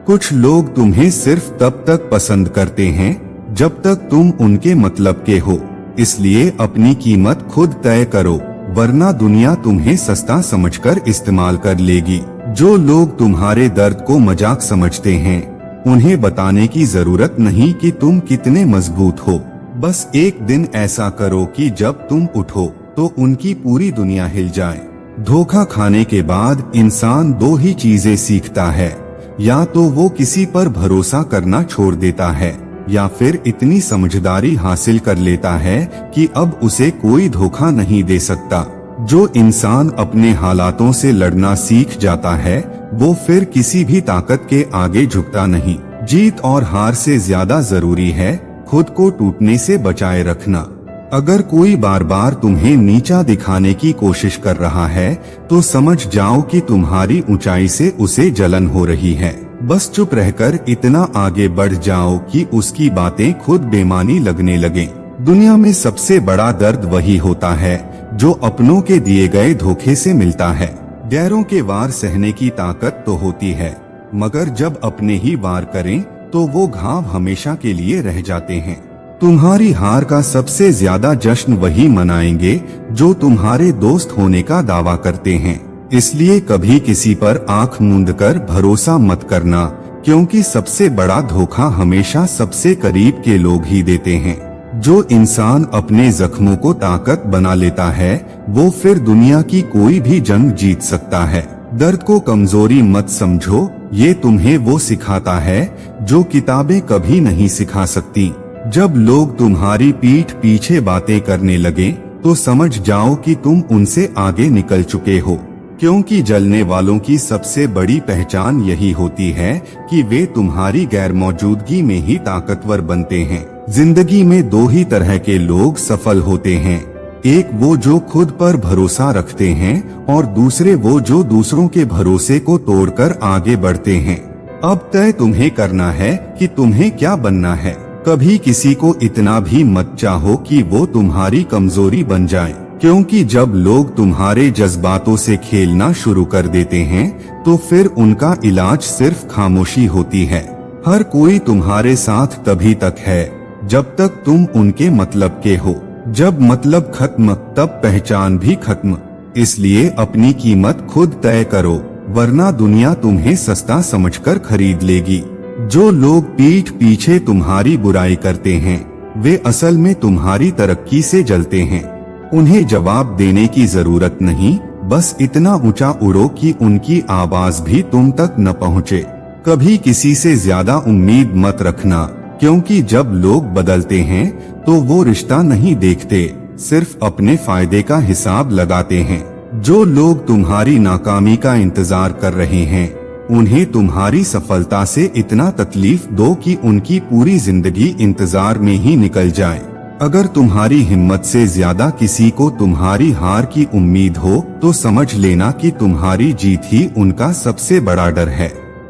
कुछ लोग तुम्हें सिर्फ तब तक पसंद करते हैं जब तक तुम उनके मतलब के हो, इसलिए अपनी कीमत खुद तय करो, वरना दुनिया तुम्हें सस्ता समझकर इस्तेमाल कर लेगी। जो लोग तुम्हारे दर्द को मजाक समझते हैं उन्हें बताने की जरूरत नहीं कि तुम कितने मजबूत हो। बस एक दिन ऐसा करो कि जब तुम उठो तो उनकी पूरी दुनिया हिल जाए। धोखा खाने के बाद इंसान दो ही चीजें सीखता है, या तो वो किसी पर भरोसा करना छोड़ देता है या फिर इतनी समझदारी हासिल कर लेता है कि अब उसे कोई धोखा नहीं दे सकता। जो इंसान अपने हालातों से लड़ना सीख जाता है वो फिर किसी भी ताकत के आगे झुकता नहीं। जीत और हार से ज्यादा जरूरी है खुद को टूटने से बचाए रखना। अगर कोई बार बार तुम्हें नीचा दिखाने की कोशिश कर रहा है तो समझ जाओ कि तुम्हारी ऊंचाई से उसे जलन हो रही है। बस चुप रहकर इतना आगे बढ़ जाओ कि उसकी बातें खुद बेमानी लगने लगें। दुनिया में सबसे बड़ा दर्द वही होता है जो अपनों के दिए गए धोखे से मिलता है। गैरों के वार सहने की ताकत तो होती है, मगर जब अपने ही वार करें तो वो घाव हमेशा के लिए रह जाते हैं। तुम्हारी हार का सबसे ज्यादा जश्न वही मनाएंगे जो तुम्हारे दोस्त होने का दावा करते हैं। इसलिए कभी किसी पर आंख मूंद कर भरोसा मत करना, क्योंकि सबसे बड़ा धोखा हमेशा सबसे करीब के लोग ही देते हैं। जो इंसान अपने जख्मों को ताकत बना लेता है वो फिर दुनिया की कोई भी जंग जीत सकता है। दर्द को कमजोरी मत समझो, ये तुम्हें वो सिखाता है जो किताबें कभी नहीं सिखा सकती। जब लोग तुम्हारी पीठ पीछे बातें करने लगे तो समझ जाओ कि तुम उनसे आगे निकल चुके हो, क्योंकि जलने वालों की सबसे बड़ी पहचान यही होती है कि वे तुम्हारी गैर मौजूदगी में ही ताकतवर बनते हैं। जिंदगी में दो ही तरह के लोग सफल होते हैं, एक वो जो खुद पर भरोसा रखते हैं और दूसरे वो जो दूसरों के भरोसे को तोड़कर आगे बढ़ते हैं। अब तय तुम्हें करना है कि तुम्हें क्या बनना है। कभी किसी को इतना भी मत चाहो कि वो तुम्हारी कमजोरी बन जाए, क्योंकि जब लोग तुम्हारे जज्बातों से खेलना शुरू कर देते हैं तो फिर उनका इलाज सिर्फ खामोशी होती है। हर कोई तुम्हारे साथ तभी तक है जब तक तुम उनके मतलब के हो। जब मतलब खत्म तब पहचान भी खत्म। इसलिए अपनी कीमत खुद तय करो, वरना दुनिया तुम्हें सस्ता समझकर खरीद लेगी। जो लोग पीठ पीछे तुम्हारी बुराई करते हैं वे असल में तुम्हारी तरक्की से जलते हैं। उन्हें जवाब देने की जरूरत नहीं, बस इतना ऊंचा उड़ो कि उनकी आवाज भी तुम तक न पहुँचे। कभी किसी से ज्यादा उम्मीद मत रखना, क्योंकि जब लोग बदलते हैं तो वो रिश्ता नहीं देखते, सिर्फ अपने फायदे का हिसाब लगाते हैं। जो लोग तुम्हारी नाकामी का इंतजार कर रहे हैं उन्हें तुम्हारी सफलता से इतना तकलीफ दो कि उनकी पूरी जिंदगी इंतजार में ही निकल जाए। अगर तुम्हारी हिम्मत से ज्यादा किसी को तुम्हारी हार की उम्मीद हो तो समझ लेना कि तुम्हारी जीत ही उनका सबसे बड़ा डर है।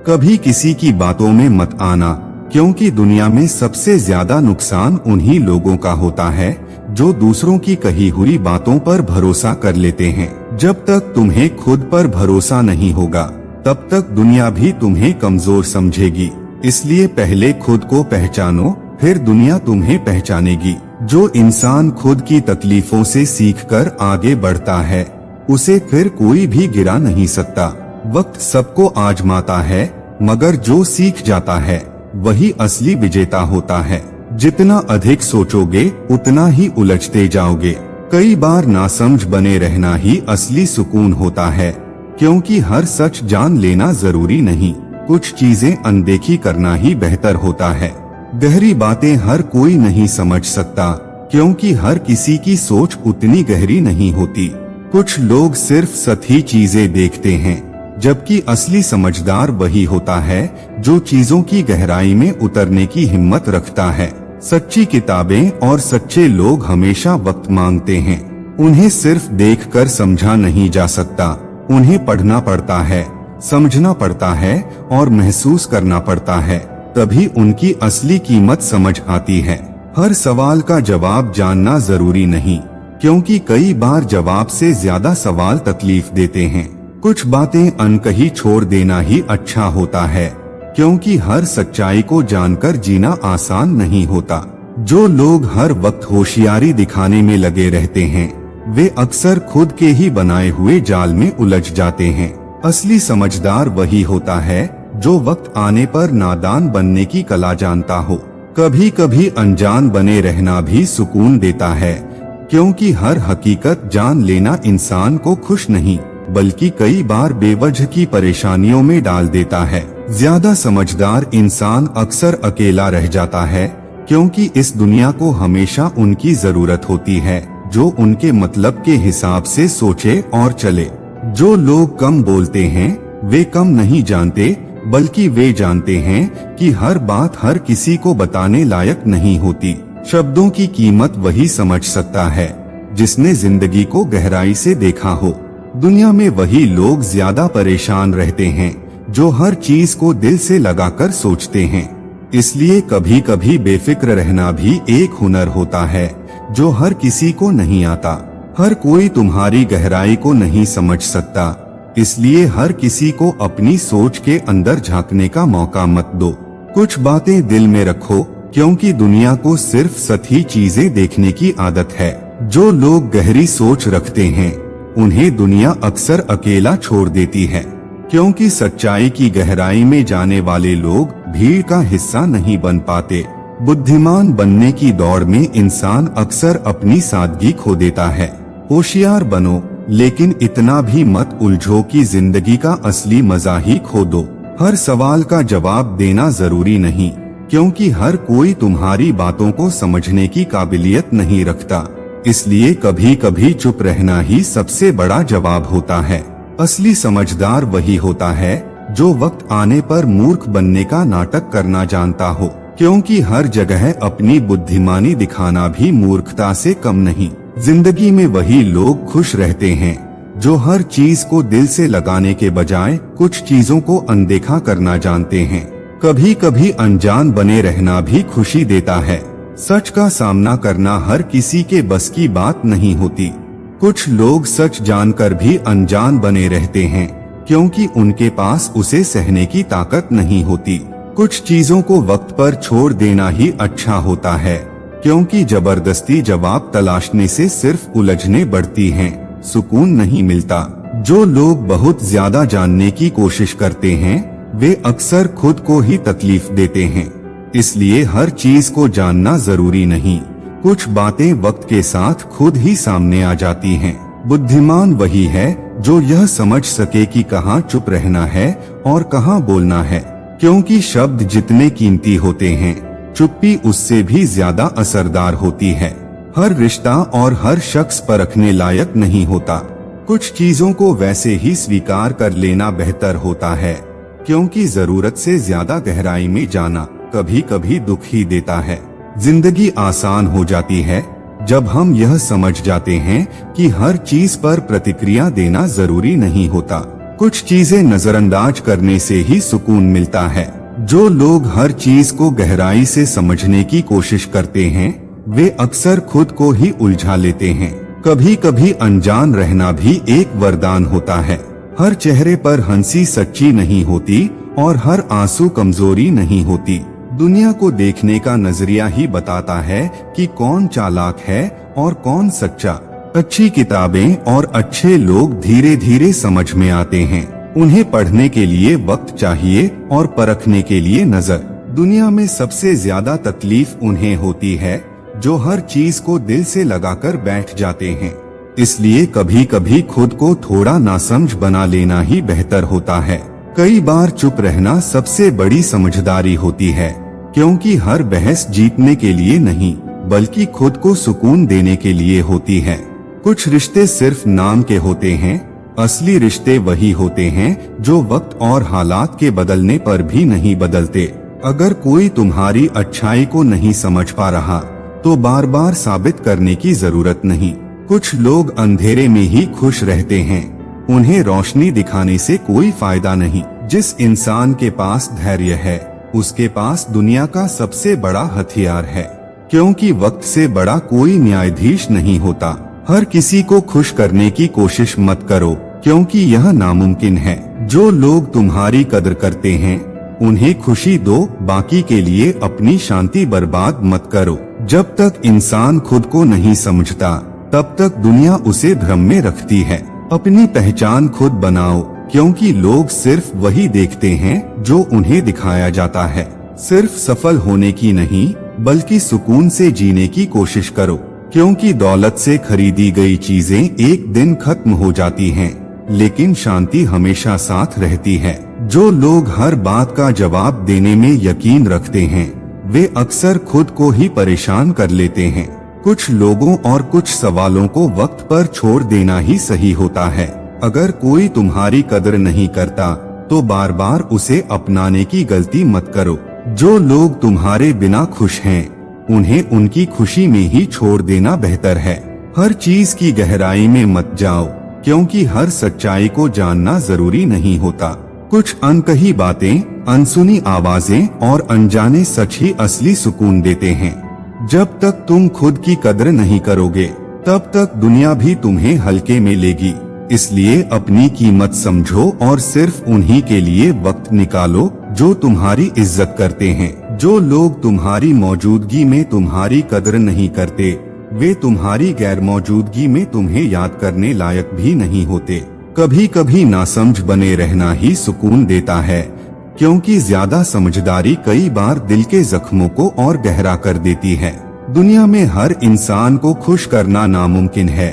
कभी किसी की बातों में मत आना, क्योंकि दुनिया में सबसे ज्यादा नुकसान उन्हीं लोगों का होता है जो दूसरों की कही हुई बातों पर भरोसा कर लेते हैं। जब तक तुम्हें खुद पर भरोसा नहीं होगा तब तक दुनिया भी तुम्हें कमजोर समझेगी। इसलिए पहले खुद को पहचानो, फिर दुनिया तुम्हें पहचानेगी। जो इंसान खुद की तकलीफों से सीखकर आगे बढ़ता है उसे फिर कोई भी गिरा नहीं सकता। वक्त सबको आजमाता है, मगर जो सीख जाता है वही असली विजेता होता है। जितना अधिक सोचोगे उतना ही उलझते जाओगे। कई बार नासमझ बने रहना ही असली सुकून होता है, क्योंकि हर सच जान लेना जरूरी नहीं, कुछ चीजें अनदेखी करना ही बेहतर होता है। गहरी बातें हर कोई नहीं समझ सकता, क्योंकि हर किसी की सोच उतनी गहरी नहीं होती। कुछ लोग सिर्फ सतही चीजें देखते हैं, जबकि असली समझदार वही होता है जो चीजों की गहराई में उतरने की हिम्मत रखता है। सच्ची किताबें और सच्चे लोग हमेशा वक्त मांगते हैं। उन्हें सिर्फ देखकर समझा नहीं जा सकता, उन्हें पढ़ना पड़ता है, समझना पड़ता है और महसूस करना पड़ता है, तभी उनकी असली कीमत समझ आती है। हर सवाल का जवाब जानना जरूरी नहीं, क्योंकि कई बार जवाब से ज्यादा सवाल तकलीफ देते हैं। कुछ बातें अनकही छोड़ देना ही अच्छा होता है, क्योंकि हर सच्चाई को जानकर जीना आसान नहीं होता। जो लोग हर वक्त होशियारी दिखाने में लगे रहते हैं वे अक्सर खुद के ही बनाए हुए जाल में उलझ जाते हैं। असली समझदार वही होता है जो वक्त आने पर नादान बनने की कला जानता हो। कभी कभी अनजान बने रहना भी सुकून देता है, क्योंकि हर हकीकत जान लेना इंसान को खुश नहीं बल्कि कई बार बेवजह की परेशानियों में डाल देता है। ज्यादा समझदार इंसान अक्सर अकेला रह जाता है, क्योंकि इस दुनिया को हमेशा उनकी जरूरत होती है जो उनके मतलब के हिसाब से सोचे और चले। जो लोग कम बोलते हैं वे कम नहीं जानते, बल्कि वे जानते हैं कि हर बात हर किसी को बताने लायक नहीं होती। शब्दों की कीमत वही समझ सकता है जिसने जिंदगी को गहराई से देखा हो। दुनिया में वही लोग ज्यादा परेशान रहते हैं जो हर चीज को दिल से लगाकर सोचते हैं। इसलिए कभी कभी बेफिक्र रहना भी एक हुनर होता है जो हर किसी को नहीं आता। हर कोई तुम्हारी गहराई को नहीं समझ सकता, इसलिए हर किसी को अपनी सोच के अंदर झांकने का मौका मत दो। कुछ बातें दिल में रखो, क्योंकि दुनिया को सिर्फ सतही चीजें देखने की आदत है। जो लोग गहरी सोच रखते हैं उन्हें दुनिया अक्सर अकेला छोड़ देती है, क्योंकि सच्चाई की गहराई में जाने वाले लोग भीड़ का हिस्सा नहीं बन पाते। बुद्धिमान बनने की दौड़ में इंसान अक्सर अपनी सादगी खो देता है। होशियार बनो, लेकिन इतना भी मत उलझो कि जिंदगी का असली मजा ही खो दो। हर सवाल का जवाब देना जरूरी नहीं, क्योंकि हर कोई तुम्हारी बातों को समझने की काबिलियत नहीं रखता। इसलिए कभी कभी चुप रहना ही सबसे बड़ा जवाब होता है। असली समझदार वही होता है जो वक्त आने पर मूर्ख बनने का नाटक करना जानता हो, क्योंकि हर जगह अपनी बुद्धिमानी दिखाना भी मूर्खता से कम नहीं। जिंदगी में वही लोग खुश रहते हैं जो हर चीज को दिल से लगाने के बजाय कुछ चीजों को अनदेखा करना जानते हैं। कभी कभी अनजान बने रहना भी खुशी देता है। सच का सामना करना हर किसी के बस की बात नहीं होती। कुछ लोग सच जानकर भी अनजान बने रहते हैं क्योंकि उनके पास उसे सहने की ताकत नहीं होती। कुछ चीजों को वक्त पर छोड़ देना ही अच्छा होता है, क्योंकि जबरदस्ती जवाब तलाशने से सिर्फ उलझने बढ़ती हैं, सुकून नहीं मिलता। जो लोग बहुत ज्यादा जानने की कोशिश करते हैं वे अक्सर खुद को ही तकलीफ देते हैं। इसलिए हर चीज को जानना जरूरी नहीं। कुछ बातें वक्त के साथ खुद ही सामने आ जाती हैं। बुद्धिमान वही है जो यह समझ सके कि कहाँ चुप रहना है और कहाँ बोलना है, क्योंकि शब्द जितने कीमती होते हैं चुप्पी उससे भी ज्यादा असरदार होती है। हर रिश्ता और हर शख्स परखने लायक नहीं होता। कुछ चीजों को वैसे ही स्वीकार कर लेना बेहतर होता है, क्योंकि जरूरत से ज्यादा गहराई में जाना कभी कभी दुख ही देता है। जिंदगी आसान हो जाती है जब हम यह समझ जाते हैं कि हर चीज पर प्रतिक्रिया देना जरूरी नहीं होता। कुछ चीजें नजरअंदाज करने से ही सुकून मिलता है। जो लोग हर चीज को गहराई से समझने की कोशिश करते हैं वे अक्सर खुद को ही उलझा लेते हैं। कभी कभी अनजान रहना भी एक वरदान होता है। हर चेहरे पर हंसी सच्ची नहीं होती और हर आंसू कमजोरी नहीं होती। दुनिया को देखने का नजरिया ही बताता है कि कौन चालाक है और कौन सच्चा। अच्छी किताबें और अच्छे लोग धीरे धीरे समझ में आते हैं। उन्हें पढ़ने के लिए वक्त चाहिए और परखने के लिए नजर। दुनिया में सबसे ज्यादा तकलीफ उन्हें होती है जो हर चीज को दिल से लगाकर बैठ जाते हैं। इसलिए कभी कभी खुद को थोड़ा नासमझ बना लेना ही बेहतर होता है। कई बार चुप रहना सबसे बड़ी समझदारी होती है, क्योंकि हर बहस जीतने के लिए नहीं बल्कि खुद को सुकून देने के लिए होती है। कुछ रिश्ते सिर्फ नाम के होते हैं, असली रिश्ते वही होते हैं जो वक्त और हालात के बदलने पर भी नहीं बदलते। अगर कोई तुम्हारी अच्छाई को नहीं समझ पा रहा तो बार बार साबित करने की जरूरत नहीं। कुछ लोग अंधेरे में ही खुश रहते हैं, उन्हें रोशनी दिखाने से कोई फायदा नहीं। जिस इंसान के पास धैर्य है उसके पास दुनिया का सबसे बड़ा हथियार है, क्योंकि वक्त से बड़ा कोई न्यायाधीश नहीं होता। हर किसी को खुश करने की कोशिश मत करो, क्योंकि यह नामुमकिन है। जो लोग तुम्हारी कदर करते हैं उन्हें खुशी दो, बाकी के लिए अपनी शांति बर्बाद मत करो। जब तक इंसान खुद को नहीं समझता तब तक दुनिया उसे भ्रम में रखती है। अपनी पहचान खुद बनाओ, क्योंकि लोग सिर्फ वही देखते हैं जो उन्हें दिखाया जाता है। सिर्फ सफल होने की नहीं बल्कि सुकून से जीने की कोशिश करो, क्योंकि दौलत से खरीदी गई चीजें एक दिन खत्म हो जाती हैं, लेकिन शांति हमेशा साथ रहती है। जो लोग हर बात का जवाब देने में यकीन रखते हैं वे अक्सर खुद को ही परेशान कर लेते हैं। कुछ लोगों और कुछ सवालों को वक्त पर छोड़ देना ही सही होता है। अगर कोई तुम्हारी कदर नहीं करता तो बार बार उसे अपनाने की गलती मत करो। जो लोग तुम्हारे बिना खुश हैं उन्हें उनकी खुशी में ही छोड़ देना बेहतर है। हर चीज की गहराई में मत जाओ, क्योंकि हर सच्चाई को जानना जरूरी नहीं होता। कुछ अनकही बातें, अनसुनी आवाजें और अनजाने सच ही असली सुकून देते हैं। जब तक तुम खुद की कदर नहीं करोगे तब तक दुनिया भी तुम्हें हल्के में लेगी। इसलिए अपनी कीमत समझो और सिर्फ उन्हीं के लिए वक्त निकालो जो तुम्हारी इज्जत करते हैं। जो लोग तुम्हारी मौजूदगी में तुम्हारी कदर नहीं करते वे तुम्हारी गैर मौजूदगी में तुम्हें याद करने लायक भी नहीं होते। कभी कभी नासमझ बने रहना ही सुकून देता है, क्योंकि ज्यादा समझदारी कई बार दिल के जख्मों को और गहरा कर देती है। दुनिया में हर इंसान को खुश करना नामुमकिन है,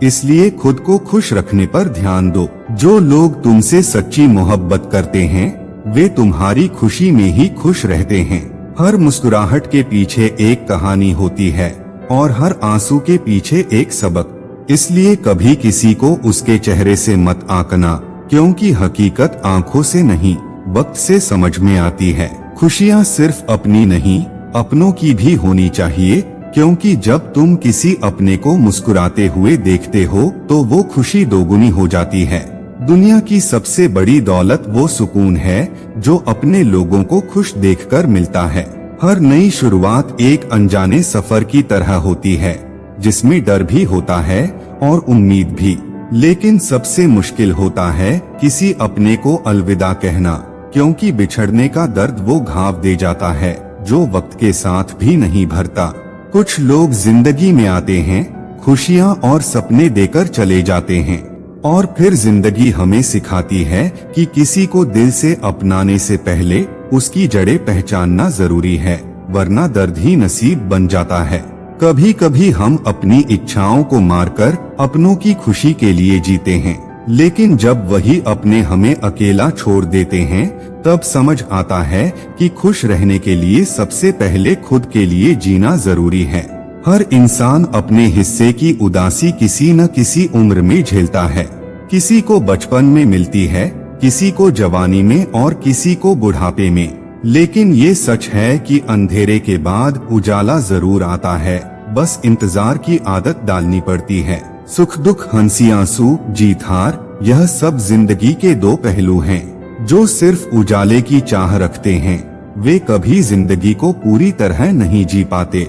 इसलिए खुद को खुश रखने पर ध्यान दो। जो लोग तुमसे सच्ची मोहब्बत करते हैं वे तुम्हारी खुशी में ही खुश रहते हैं। हर मुस्कुराहट के पीछे एक कहानी होती है और हर आंसू के पीछे एक सबक। इसलिए कभी किसी को उसके चेहरे से मत आंकना, क्योंकि हकीकत आंखों से नहीं वक्त से समझ में आती है। खुशियाँ सिर्फ अपनी नहीं अपनों की भी होनी चाहिए, क्योंकि जब तुम किसी अपने को मुस्कुराते हुए देखते हो तो वो खुशी दोगुनी हो जाती है। दुनिया की सबसे बड़ी दौलत वो सुकून है जो अपने लोगों को खुश देखकर मिलता है। हर नई शुरुआत एक अनजाने सफर की तरह होती है, जिसमें डर भी होता है और उम्मीद भी। लेकिन सबसे मुश्किल होता है किसी अपने को अलविदा कहना, क्योंकि बिछड़ने का दर्द वो घाव दे जाता है जो वक्त के साथ भी नहीं भरता। कुछ लोग जिंदगी में आते हैं, खुशियाँ और सपने देकर चले जाते हैं, और फिर जिंदगी हमें सिखाती है कि किसी को दिल से अपनाने से पहले उसकी जड़ें पहचानना जरूरी है, वरना दर्द ही नसीब बन जाता है। कभी कभी हम अपनी इच्छाओं को मारकर अपनों की खुशी के लिए जीते हैं, लेकिन जब वही अपने हमें अकेला छोड़ देते हैं तब समझ आता है कि खुश रहने के लिए सबसे पहले खुद के लिए जीना जरूरी है। हर इंसान अपने हिस्से की उदासी किसी न किसी उम्र में झेलता है। किसी को बचपन में मिलती है, किसी को जवानी में और किसी को बुढ़ापे में। लेकिन ये सच है कि अंधेरे के बाद उजाला जरूर आता है, बस इंतजार की आदत डालनी पड़ती है। सुख दुख, हंसी आंसू, जीत हार, यह सब जिंदगी के दो पहलू हैं। जो सिर्फ उजाले की चाह रखते हैं वे कभी जिंदगी को पूरी तरह नहीं जी पाते,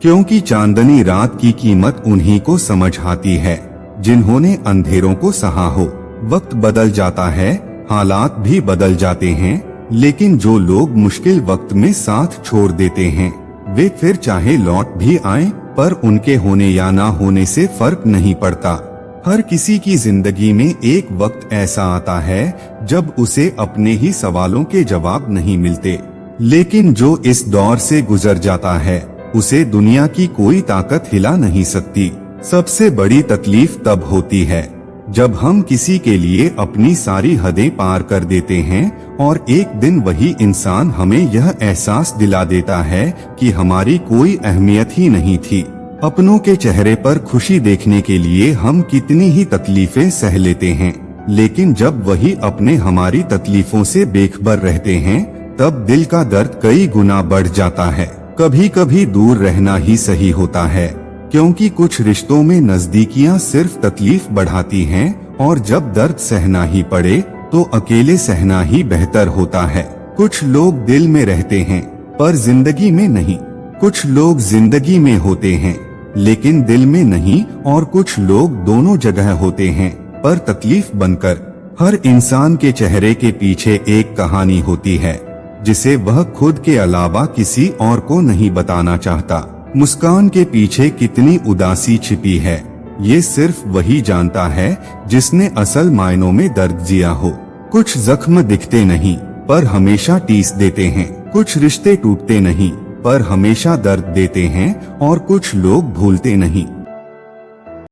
क्योंकि चांदनी रात की कीमत उन्हीं को समझ आती है जिन्होंने अंधेरों को सहा हो। वक्त बदल जाता है, हालात भी बदल जाते हैं, लेकिन जो लोग मुश्किल वक्त में साथ छोड़ देते हैं वे फिर चाहे लौट भी आएं, पर उनके होने या ना होने से फर्क नहीं पड़ता। हर किसी की जिंदगी में एक वक्त ऐसा आता है जब उसे अपने ही सवालों के जवाब नहीं मिलते, लेकिन जो इस दौर से गुजर जाता है उसे दुनिया की कोई ताकत हिला नहीं सकती। सबसे बड़ी तकलीफ तब होती है जब हम किसी के लिए अपनी सारी हदें पार कर देते हैं और एक दिन वही इंसान हमें यह एहसास दिला देता है कि हमारी कोई अहमियत ही नहीं थी। अपनों के चेहरे पर खुशी देखने के लिए हम कितनी ही तकलीफें सह लेते हैं, लेकिन जब वही अपने हमारी तकलीफों से बेखबर रहते हैं तब दिल का दर्द कई गुना बढ़ जाता है। कभी कभी दूर रहना ही सही होता है, क्योंकि कुछ रिश्तों में नजदीकियां सिर्फ तकलीफ बढ़ाती हैं, और जब दर्द सहना ही पड़े तो अकेले सहना ही बेहतर होता है। कुछ लोग दिल में रहते हैं पर जिंदगी में नहीं, कुछ लोग जिंदगी में होते हैं लेकिन दिल में नहीं, और कुछ लोग दोनों जगह होते हैं पर तकलीफ बनकर। हर इंसान के चेहरे के पीछे एक कहानी होती है जिसे वह खुद के अलावा किसी और को नहीं बताना चाहता। मुस्कान के पीछे कितनी उदासी छिपी है ये सिर्फ वही जानता है जिसने असल मायनों में दर्द जिया हो। कुछ जख्म दिखते नहीं पर हमेशा टीस देते हैं, कुछ रिश्ते टूटते नहीं पर हमेशा दर्द देते हैं, और कुछ लोग भूलते नहीं